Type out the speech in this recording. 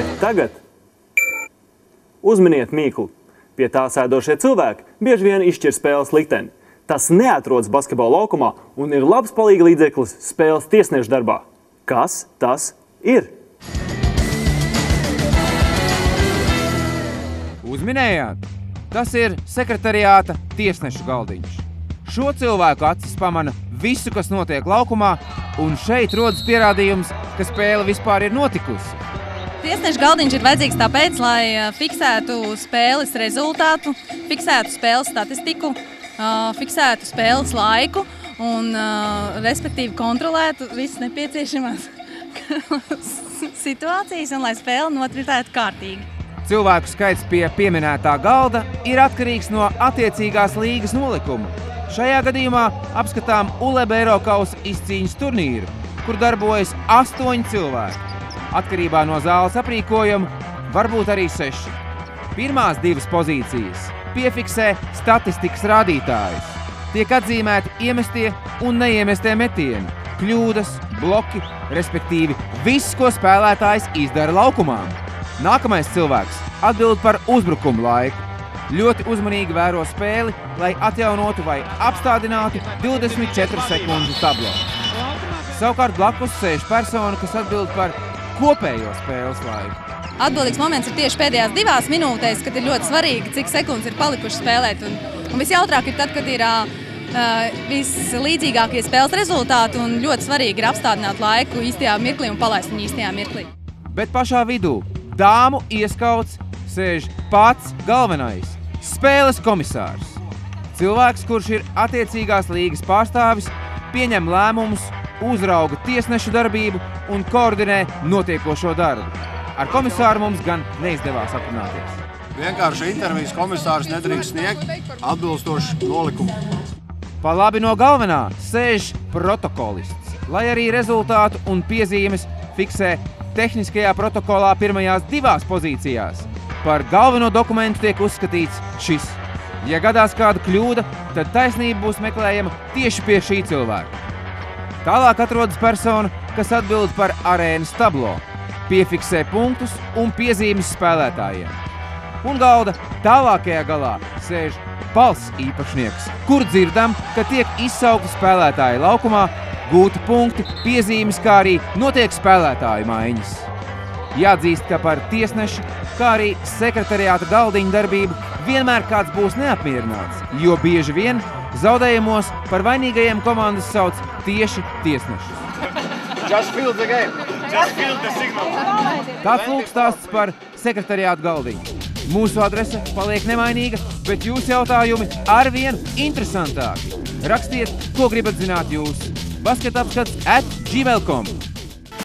Bet tagad uzminiet mīklu. Pie tā sēdošie cilvēki bieži vien izšķir spēles likteni. Tas neatrodas basketbola laukumā un ir labs palīga līdzeklis spēles tiesnešu darbā. Kas tas ir? Uzminējāt? Tas ir sekretariāta tiesnešu galdiņš. Šo cilvēku acis pamana visu, kas notiek laukumā, un šeit rodas pierādījums, ka spēle vispār ir notikusi. Tiesnešu galdiņš ir vajadzīgs tāpēc, lai fiksētu spēles rezultātu, fiksētu spēles statistiku, fiksētu spēles laiku un, respektīvi, kontrolētu visas nepieciešamās situācijas un lai spēle notritētu kārtīgi. Cilvēku skaits pie pieminētā galda ir atkarīgs no attiecīgās līgas nolikuma. Šajā gadījumā apskatām ULEB Eirokausa izcīņas turnīru, kur darbojas 8 cilvēki. Atkarībā no zāles aprīkojuma var būt arī 6. Pirmās 2 pozīcijas piefiksē statistikas rādītājus. Tiek atzīmēti iemestie un neiemestie metieni, kļūdas, bloki, respektīvi viss, ko spēlētājs izdara laukumā. Nākamais cilvēks atbild par uzbrukumu laiku. Ļoti uzmanīgi vēro spēli, lai atjaunotu vai apstādinātu 24 sekundžu tablo. Savukārt blakus sēž persona, kas atbild par kopējo spēles laiku. Atbildīgs moments ir tieši pēdējās 2 minūtēs, kad ir ļoti svarīgi, cik sekundes ir palikušas spēlēt. Un visjautrāk ir tad, kad ir vislīdzīgākie spēles rezultāti un ļoti svarīgi ir apstādināt laiku īstajā mirklī un palaist viņu īstajā mirklī. Bet pašā vidū dāmu ieskauts sēž pats galvenais – spēles komisārs. Cilvēks, kurš ir attiecīgās līgas pārstāvis, pieņem lēmumus, uzrauga tiesnešu darbību un koordinē notiekošo darbu. Ar komisāru mums gan neizdevās aprunāties. Vienkārši intervijas komisārs nedrīkst sniegt atbilstoši nolikumu. Pa labi no galvenā sēž protokolists, lai arī rezultātu un piezīmes fiksē tehniskajā protokolā pirmajās 2 pozīcijās. Par galveno dokumentu tiek uzskatīts šis. Ja gadās kāda kļūda, tad taisnība būs meklējama tieši pie šī cilvēka. Tālāk atrodas persona, kas atbild par arēnas tablo, piefiksē punktus un piezīmes spēlētājiem. Un galda tālākajā galā sēž balss īpašnieks, kur dzirdam, ka tiek izsaukti spēlētāji laukumā, gūti punkti, piezīmes, kā arī notiek spēlētāju maiņas. Jāatzīst, ka par tiesnešu, kā arī sekretariāta galdiņu darbību vienmēr kāds būs neapmierināts, jo bieži vien zaudējumos par vainīgajiem komandas sauc tieši tiesnešus. Just field the game. Just field the signal. Tāds lūk stāsts par sekretariātu galdiņu. Mūsu adrese paliek nemainīga, bet jūsu jautājumi arvien interesantāki. Rakstiet, ko gribat zināt jūs. basketapskats@gmail.com